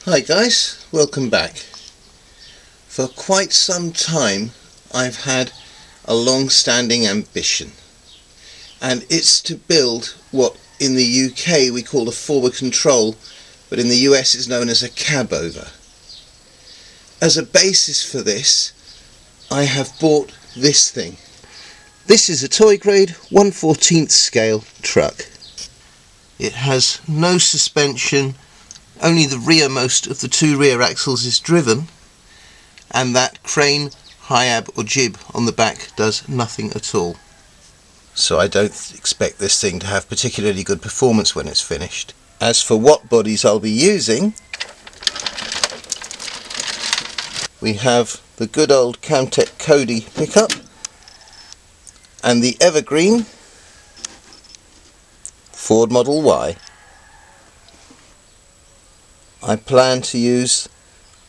Hi guys, welcome back. For quite some time I've had a long-standing ambition, and it's to build what in the UK we call a forward control, but in the US is known as a cabover. As a basis for this I have bought this thing. This is a toy grade 1/14 scale truck. It has no suspension. Only the rearmost of the two rear axles is driven, and that crane, high ab or jib on the back does nothing at all. So I don't expect this thing to have particularly good performance when it's finished. As for what bodies I'll be using, we have the good old Kamtec Cody pickup and the evergreen Ford Model Y. I plan to use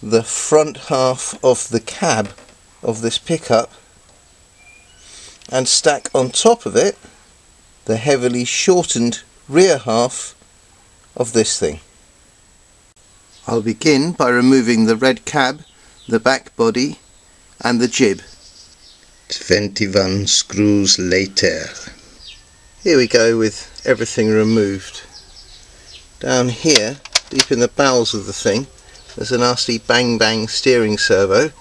the front half of the cab of this pickup and stack on top of it the heavily shortened rear half of this thing. I'll begin by removing the red cab, the back body and the jib. 21 screws later. Here we go with everything removed. Down here, deep in the bowels of the thing, there's a nasty bang bang steering servo,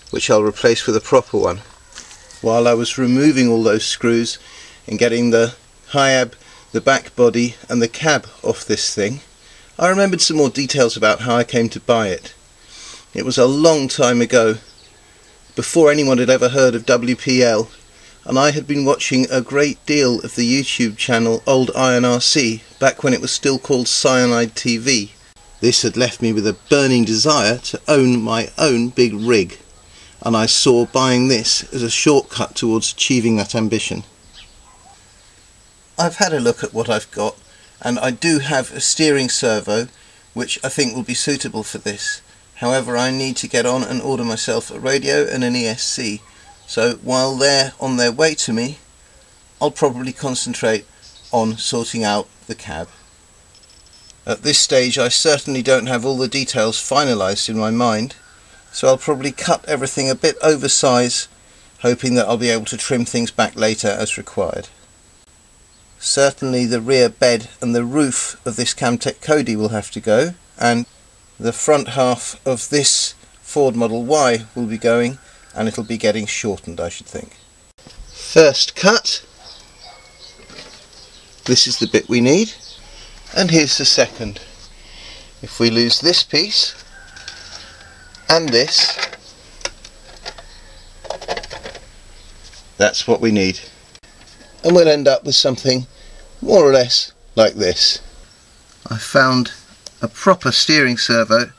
which I'll replace with a proper one. While I was removing all those screws and getting the high ab, the back body and the cab off this thing, I remembered some more details about how I came to buy it. It was a long time ago, before anyone had ever heard of WPL, and I had been watching a great deal of the YouTube channel Old Iron RC back when it was still called Cyanide TV. This had left me with a burning desire to own my own big rig, and I saw buying this as a shortcut towards achieving that ambition. I've had a look at what I've got, and I do have a steering servo which I think will be suitable for this. However, I need to get on and order myself a radio and an ESC. So while they're on their way to me, I'll probably concentrate on sorting out the cab. At this stage I certainly don't have all the details finalised in my mind, so I'll probably cut everything a bit oversize, hoping that I'll be able to trim things back later as required. Certainly the rear bed and the roof of this Kamtec Cody will have to go, and the front half of this Ford Model Y will be going, and it'll be getting shortened, I should think. First cut. This is the bit we need, and here's the second. If we lose this piece and this, that's what we need, and we'll end up with something more or less like this. I found a proper steering servo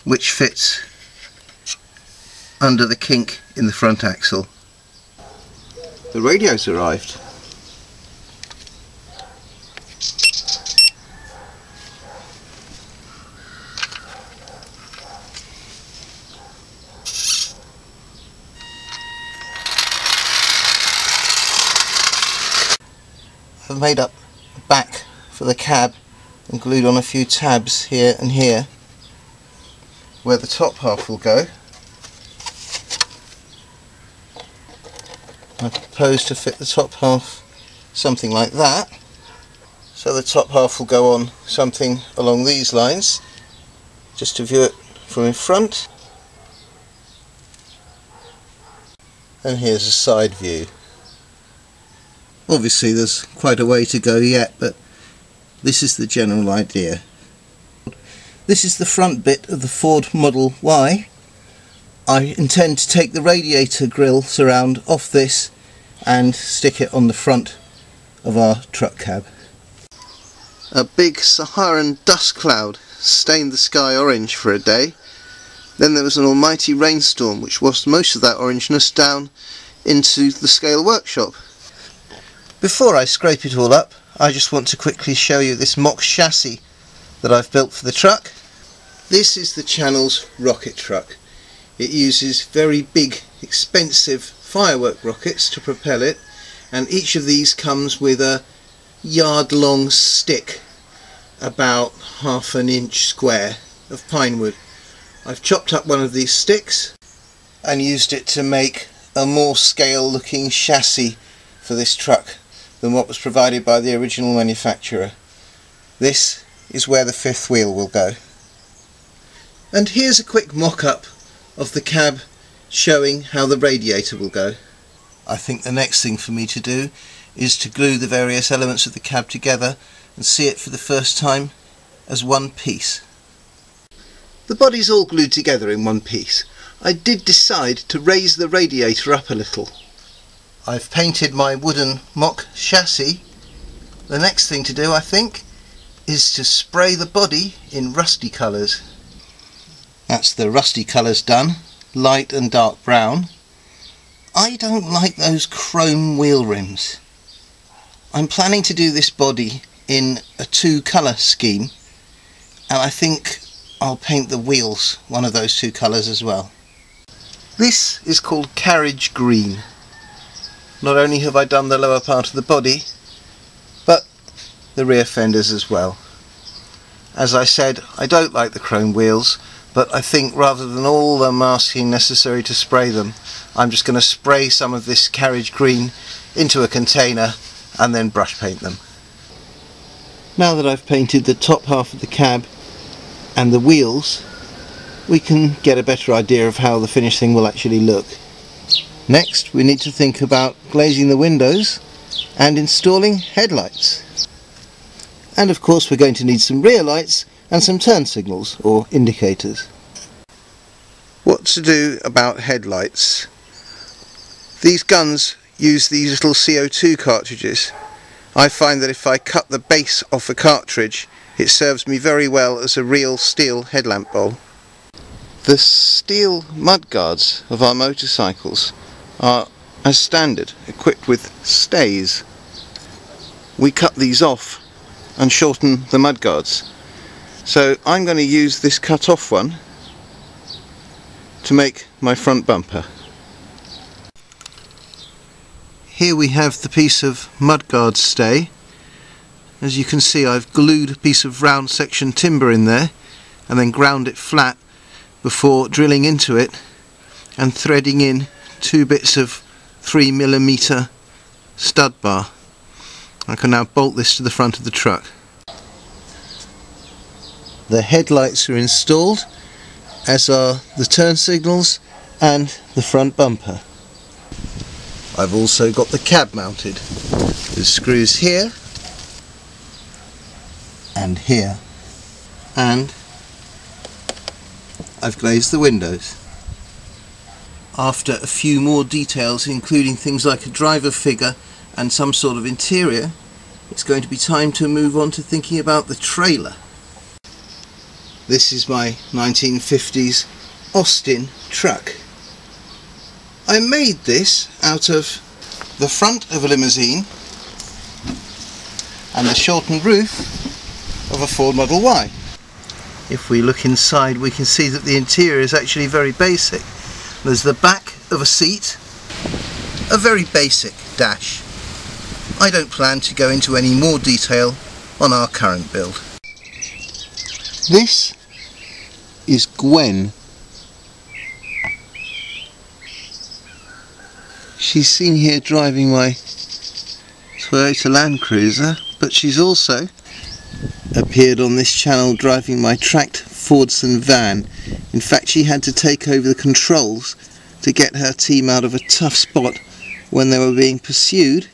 which fits under the kink in the front axle. The radio's arrived. I've made up a back for the cab and glued on a few tabs here and here where the top half will go. I propose to fit the top half something like that, so the top half will go on something along these lines, just to view it from in front, and here's a side view. Obviously there's quite a way to go yet, but this is the general idea. This is the front bit of the Ford Model Y. I intend to take the radiator grille surround off this and stick it on the front of our truck cab. A big Saharan dust cloud stained the sky orange for a day. Then there was an almighty rainstorm which washed most of that orangeness down into the scale workshop. Before I scrape it all up, I just want to quickly show you this mock chassis that I've built for the truck. This is the channel's rocket truck. It uses very big, expensive firework rockets to propel it, and each of these comes with a yard-long stick about 1/2 inch square of pine wood. I've chopped up one of these sticks and used it to make a more scale looking chassis for this truck than what was provided by the original manufacturer. This is where the fifth wheel will go. And here's a quick mock-up of the cab showing how the radiator will go. I think the next thing for me to do is to glue the various elements of the cab together and see it for the first time as one piece. The body's all glued together in one piece. I did decide to raise the radiator up a little. I've painted my wooden mock chassis. The next thing to do, I think, is to spray the body in rusty colours. That's the rusty colours done, light and dark brown. I don't like those chrome wheel rims. I'm planning to do this body in a two-colour scheme, and I think I'll paint the wheels one of those two colours as well. This is called carriage green. Not only have I done the lower part of the body, but the rear fenders as well. As I said, I don't like the chrome wheels, but I think rather than all the masking necessary to spray them, I'm just going to spray some of this carriage green into a container and then brush paint them. Now that I've painted the top half of the cab and the wheels, we can get a better idea of how the finished thing will actually look. Next, we need to think about glazing the windows and installing headlights. And of course we're going to need some rear lights and some turn signals or indicators. What to do about headlights? These guns use these little CO2 cartridges. I find that if I cut the base off a cartridge, it serves me very well as a real steel headlamp bowl. The steel mudguards of our motorcycles are, as standard, equipped with stays. We cut these off and shorten the mudguards. So I'm going to use this cut off one to make my front bumper. Here we have the piece of mudguard stay. As you can see, I've glued a piece of round section timber in there and then ground it flat before drilling into it and threading in two bits of 3mm stud bar. I can now bolt this to the front of the truck. The headlights are installed, as are the turn signals and the front bumper. I've also got the cab mounted with screws here and here, and I've glazed the windows. After a few more details, including things like a driver figure and some sort of interior, it's going to be time to move on to thinking about the trailer. This is my 1950s Austin truck. I made this out of the front of a limousine and the shortened roof of a Ford Model Y. If we look inside, we can see that the interior is actually very basic. There's the back of a seat, a very basic dash. I don't plan to go into any more detail on our current build. This is Gwen. She's seen here driving my Toyota Land Cruiser, but she's also appeared on this channel driving my tracked Fordson van. In fact, she had to take over the controls to get her team out of a tough spot when they were being pursued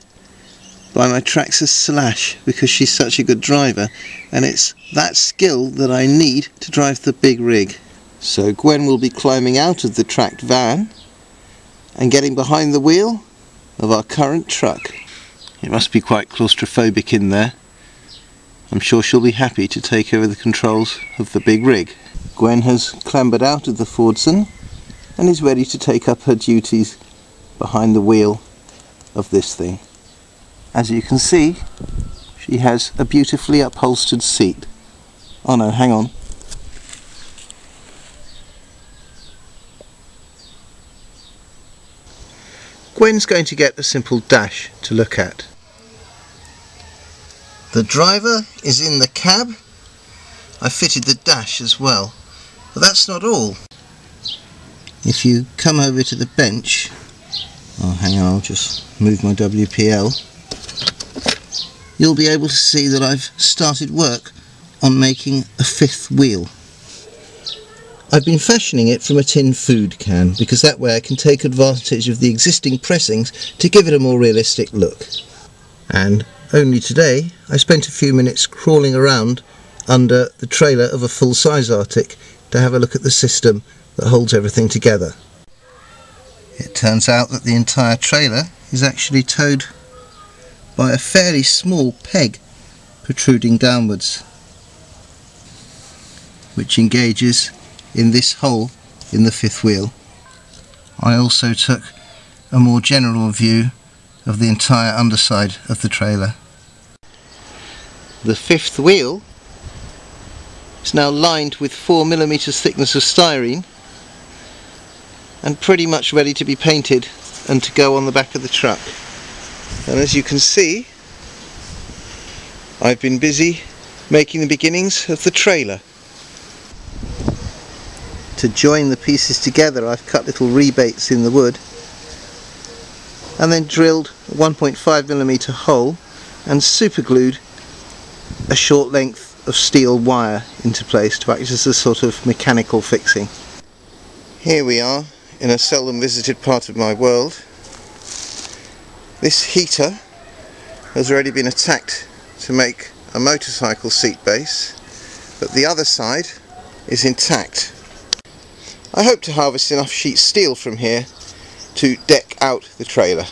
by my Traxxas Slash, because she's such a good driver, and it's that skill that I need to drive the big rig. So Gwen will be climbing out of the tracked van and getting behind the wheel of our current truck. It must be quite claustrophobic in there. I'm sure she'll be happy to take over the controls of the big rig. Gwen has clambered out of the Fordson and is ready to take up her duties behind the wheel of this thing. As you can see, she has a beautifully upholstered seat. Oh no, hang on. Gwen's going to get a simple dash to look at. The driver is in the cab. I fitted the dash as well. But that's not all. If you come over to the bench, oh hang on, I'll just move my WPL, you'll be able to see that I've started work on making a fifth wheel. I've been fashioning it from a tin food can because that way I can take advantage of the existing pressings to give it a more realistic look. And only today I spent a few minutes crawling around under the trailer of a full-size Arctic to have a look at the system that holds everything together. It turns out that the entire trailer is actually towed by a fairly small peg protruding downwards, which engages in this hole in the fifth wheel. I also took a more general view of the entire underside of the trailer. The fifth wheel is now lined with 4mm thickness of styrene and pretty much ready to be painted and to go on the back of the truck. And as you can see, I've been busy making the beginnings of the trailer. To join the pieces together, I've cut little rebates in the wood and then drilled a 1.5mm hole and superglued a short length of steel wire into place to act as a sort of mechanical fixing. Here we are in a seldom visited part of my world. This heater has already been attacked to make a motorcycle seat base, but the other side is intact. I hope to harvest enough sheet steel from here to deck out the trailer.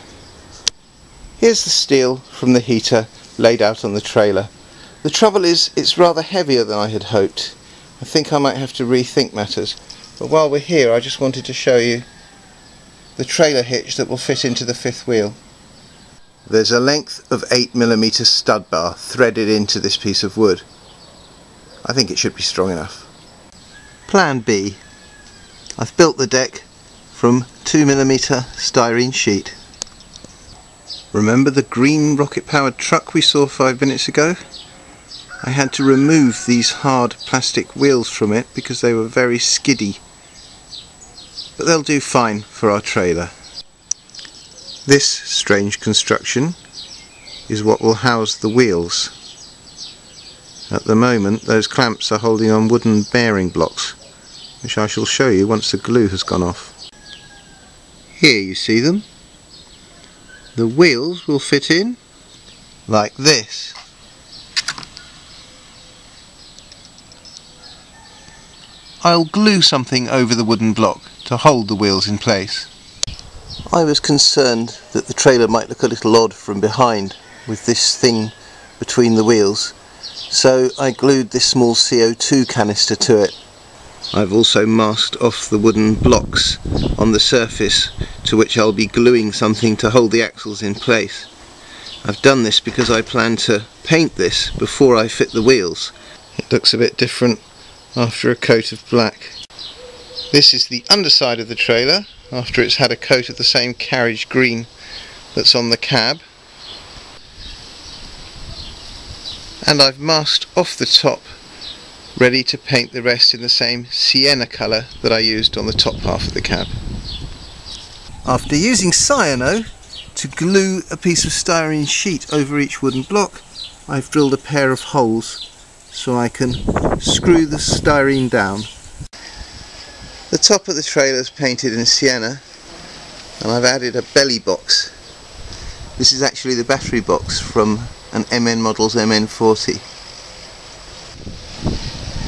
Here's the steel from the heater laid out on the trailer. The trouble is, it's rather heavier than I had hoped. I think I might have to rethink matters. But while we're here, I just wanted to show you the trailer hitch that will fit into the fifth wheel. There's a length of 8mm stud bar threaded into this piece of wood. I think it should be strong enough. Plan B. I've built the deck from 2mm styrene sheet. Remember the green rocket powered truck we saw 5 minutes ago? I had to remove these hard plastic wheels from it because they were very skiddy. But they'll do fine for our trailer. This strange construction is what will house the wheels. At the moment those clamps are holding on wooden bearing blocks, which I shall show you once the glue has gone off. Here you see them. The wheels will fit in like this. I'll glue something over the wooden block to hold the wheels in place. I was concerned that the trailer might look a little odd from behind with this thing between the wheels, so I glued this small CO2 canister to it. I've also masked off the wooden blocks on the surface to which I'll be gluing something to hold the axles in place. I've done this because I plan to paint this before I fit the wheels. It looks a bit different after a coat of black. This is the underside of the trailer after it's had a coat of the same carriage green that's on the cab. And I've masked off the top, ready to paint the rest in the same sienna colour that I used on the top half of the cab. After using cyano to glue a piece of styrene sheet over each wooden block, I've drilled a pair of holes so I can screw the styrene down. The top of the trailer is painted in sienna and I've added a belly box. This is actually the battery box from an MN Models MN40.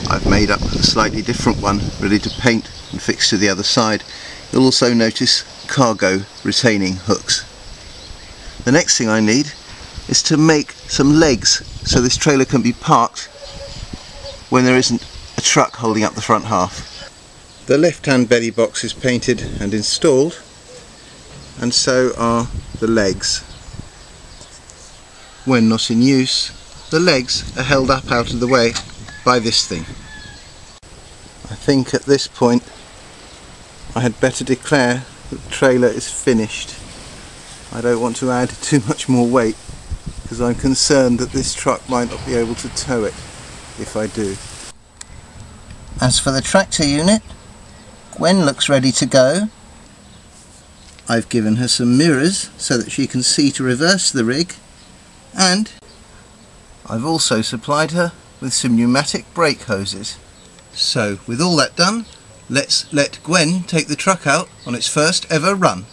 I've made up a slightly different one ready to paint and fix to the other side. You'll also notice cargo retaining hooks. The next thing I need is to make some legs so this trailer can be parked when there isn't a truck holding up the front half. The left-hand belly box is painted and installed, and so are the legs. When not in use, the legs are held up out of the way by this thing. I think at this point I had better declare that the trailer is finished. I don't want to add too much more weight because I'm concerned that this truck might not be able to tow it if I do. As for the tractor unit, Gwen looks ready to go. I've given her some mirrors so that she can see to reverse the rig, and I've also supplied her with some pneumatic brake hoses. So with all that done, let's let Gwen take the truck out on its first ever run.